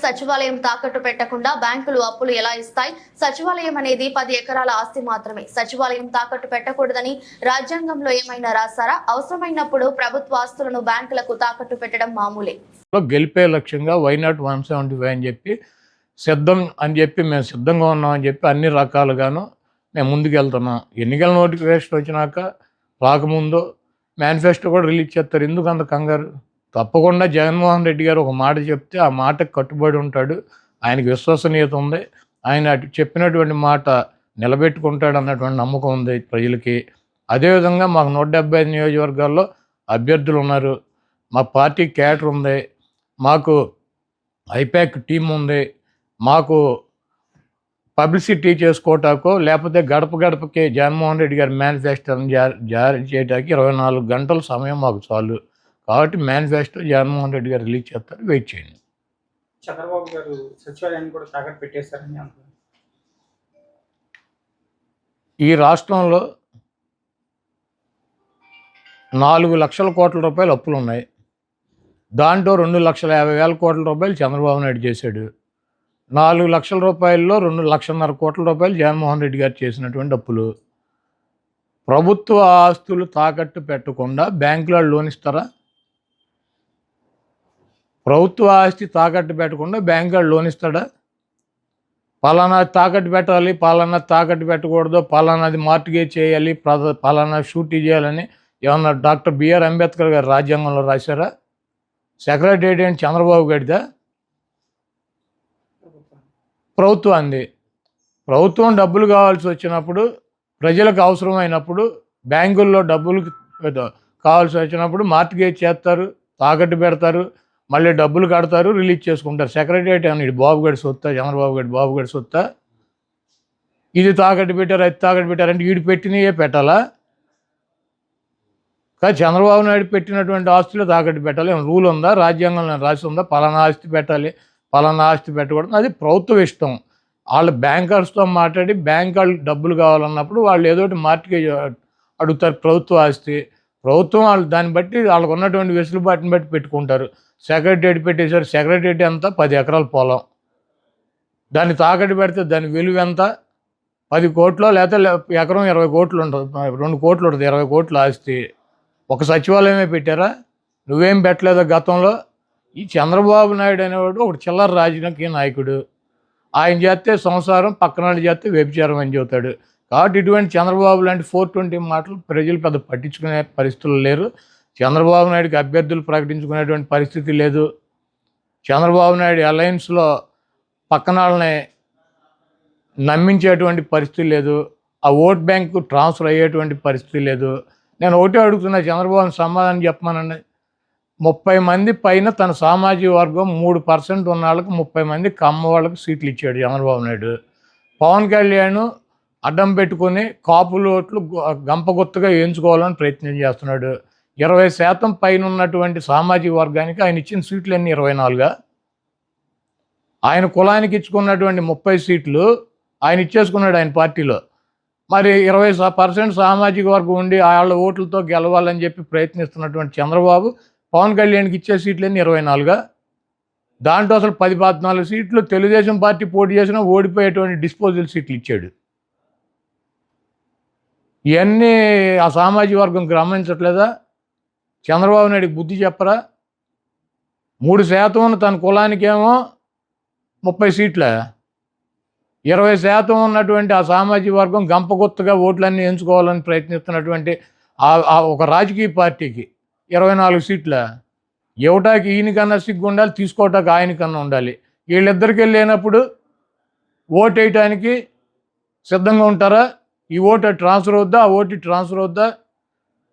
సచివాలయం తాకట్టు పెట్టకుండా బ్యాంకులు అప్పులు ఎలా ఇస్తాయి? సచివాలయం అనేది 10 ఎకరాల ఆస్తి మాత్రమే. సచివాలయం తాకట్టు పెట్టకూడదని రాజ్యాంగంలో ఏమైనా రాశారా? అవసరమైనప్పుడు ప్రభుత్వ ఆస్తులను బ్యాంకులకు తాకట్టు పెట్టడం మామూలే. గెలిపే లక్ష్యంగా వైనాట్ 175 అని చెప్పి మేము సిద్ధంగా ఉన్నామని చెప్పి అన్ని రకాలుగాను మేము ముందుకెళ్తున్నాం. ఎన్నికల నోటిఫికేషన్ వచ్చినాక రాకముందు మేనిఫెస్టో కూడా రిలీజ్ చేస్తారు. ఎందుకు అంత కంగారు? తప్పకుండా జగన్మోహన్ రెడ్డి గారు ఒక మాట చెప్తే ఆ మాటకు కట్టుబడి ఉంటాడు. ఆయనకి విశ్వసనీయత ఉంది. ఆయన చెప్పినటువంటి మాట నిలబెట్టుకుంటాడు అన్నటువంటి నమ్మకం ఉంది ప్రజలకి. అదేవిధంగా మాకు 175 నియోజకవర్గాల్లో అభ్యర్థులు ఉన్నారు. మా పార్టీ క్యాడర్ ఉంది. మాకు ఐపాక్ టీం ఉంది. మాకు పబ్లిసిటీ చేసుకోవటాకో లేకపోతే గడప గడపకి జగన్మోహన్ రెడ్డి గారి మేనిఫెస్టోని జారీ చేయడానికి 24 గంటల సమయం మాకు చాలు. కాబట్టి మేనిఫెస్టో జగన్మోహన్ రెడ్డి గారు రిలీజ్ చేస్తారు. వెయిట్ చేయండి. చంద్రబాబు గారు సచివాలయాన్ని కూడా తాకట్టు పెట్టేస్తారని అంటున్నారు. ఈ రాష్ట్రంలో 4 లక్షల కోట్ల రూపాయలు అప్పులు ఉన్నాయి. దాంట్లో 2,50,000 కోట్ల రూపాయలు చంద్రబాబు నాయుడు చేశాడు. 4 లక్షల రూపాయల్లో 2,50,000 కోట్ల రూపాయలు జగన్మోహన్ రెడ్డి గారు చేసినటువంటి అప్పులు. ప్రభుత్వ ఆస్తులు తాకట్టు పెట్టకుండా బ్యాంకులో లోన్ ఇస్తారా? ప్రభుత్వ ఆస్తి తాకట్టు పెట్టకుండా బ్యాంకులో లోన్ ఇస్తాడా? పలానా తాకట్టు పెట్టాలి, పలానా తాకట్టు పెట్టకూడదు, పలానాది మార్టిగేజ్ చేయాలి, పలానా షూటీ చేయాలని ఏమన్నా డాక్టర్ బిఆర్ అంబేద్కర్ గారు రాజ్యాంగంలో రాశారా? సెక్రటేరియట్ ఏంటి చంద్రబాబు గారిదా? ప్రభుత్వాన్ని. ప్రభుత్వం డబ్బులు కావాల్సి వచ్చినప్పుడు, ప్రజలకు అవసరమైనప్పుడు, బ్యాంకుల్లో డబ్బులు కావాల్సి వచ్చినప్పుడు మార్టిగేజ్ చేస్తారు, తాకట్టు పెడతారు, మళ్ళీ డబ్బులు కడతారు, రిలీజ్ చేసుకుంటారు. సెక్రటేరియట్ అని బాబు గడి సొత్తా, చంద్రబాబు గడి బాబు గడి సొత్తా? ఇది తాకట్టు పెట్టారు, అది తాకట్టు పెట్టారంటే వీడు పెట్టినయే పెట్టాలా? కానీ చంద్రబాబు నాయుడు పెట్టినటువంటి ఆస్తులు తాకట్టు పెట్టాలి. రూల్ ఉందా? రాజ్యాంగంలో రాసి ఉందా? పలానా ఆస్తి పెట్టాలి, పలానా ఆస్తి పెట్టకూడదు. అది ప్రభుత్వం ఇష్టం. వాళ్ళు బ్యాంకర్స్తో మాట్లాడి బ్యాంక్ వాళ్ళు డబ్బులు కావాలన్నప్పుడు వాళ్ళు ఏదోటి మార్టిగేజ్ అడుగుతారు. ప్రభుత్వ ఆస్తి ప్రభుత్వం వాళ్ళు దాన్ని బట్టి వాళ్ళకు ఉన్నటువంటి వెసులుబాటుని బట్టి పెట్టుకుంటారు. సెక్రటేరియట్ పెట్టేశారు. సెక్రటేరియట్ ఎంత? 10 ఎకరాల పొలం. దాన్ని తాకట్టు పెడితే దాని విలువ ఎంత? 10 కోట్లు, లేకపోతే ఎకరం 20 కోట్లు ఉంటుంది, 2 కోట్లు ఉంటుంది, 20 కోట్ల ఆస్తి. ఒక సచివాలయమే పెట్టారా? నువ్వేం పెట్టలేదా గతంలో? ఈ చంద్రబాబు నాయుడు అనేవాడు ఒక చిల్లర రాజకీయ నాయకుడు. ఆయన చేస్తే సంసారం, పక్కన వాళ్ళు చేస్తే వ్యభిచారం అని చెబుతాడు. కాబట్టి ఇటువంటి చంద్రబాబు లాంటి 420 మాటలు ప్రజలు పెద్ద పట్టించుకునే పరిస్థితులు లేరు. చంద్రబాబు నాయుడుకి అభ్యర్థులు ప్రకటించుకునేటువంటి పరిస్థితి లేదు. చంద్రబాబు నాయుడు అలయన్స్లో పక్కన వాళ్ళని నమ్మించేటువంటి పరిస్థితి లేదు. ఆ ఓట్ బ్యాంకు ట్రాన్స్ఫర్ అయ్యేటువంటి పరిస్థితి లేదు. నేను ఒకటే అడుగుతున్నా, చంద్రబాబుని సమాధానం చెప్పమానండి. 30 మంది పైన తన సామాజిక వర్గం 3% ఉన్న వాళ్ళకి 30 మంది కమ్మ వాళ్ళకి సీట్లు ఇచ్చాడు చంద్రబాబు నాయుడు. పవన్ కళ్యాణ్ అడ్డం పెట్టుకుని కాపులు ఓట్లు గంపగుత్తగా వేయించుకోవాలని ప్రయత్నం చేస్తున్నాడు. 20% పైన ఉన్నటువంటి సామాజిక వర్గానికి ఆయన ఇచ్చిన సీట్లు ఎన్ని? 24గా? ఆయన కులానికి ఇచ్చుకున్నటువంటి 30 సీట్లు ఆయన ఇచ్చేసుకున్నాడు ఆయన పార్టీలో. మరి 20% సామాజిక వర్గం ఉండి వాళ్ళ ఓట్లతో గెలవాలని చెప్పి ప్రయత్నిస్తున్నటువంటి చంద్రబాబు పవన్ కళ్యాణ్కి ఇచ్చే సీట్లన్నీ 24గా? దాంట్లో అసలు 14 సీట్లు తెలుగుదేశం పార్టీ పోటీ చేసినా ఓడిపోయేటువంటి డిస్పోజల్ సీట్లు ఇచ్చాడు. ఇవన్నీ ఆ సామాజిక వర్గం గమనించట్లేదా? చంద్రబాబు నాయుడికి బుద్ధి చెప్పరా? 3% తన కులానికేమో 30 సీట్ల, 20% ఉన్నటువంటి ఆ సామాజిక వర్గం గంపగుత్తగా ఓట్లన్నీ ఎంచుకోవాలని ప్రయత్నిస్తున్నటువంటి ఒక రాజకీయ పార్టీకి 24 సీట్ల ఇవ్వటానికి ఈయనకన్నా సిగ్గు ఉండాలి, తీసుకోవటానికి ఆయనకన్నా ఉండాలి. వీళ్ళిద్దరికి వెళ్ళినప్పుడు ఓటు వేయటానికి సిద్ధంగా ఉంటారా? ఈ ఓటు ట్రాన్స్ఫర్ అవుద్దా, ఆ ఓటు ట్రాన్స్ఫర్ అవుద్దా?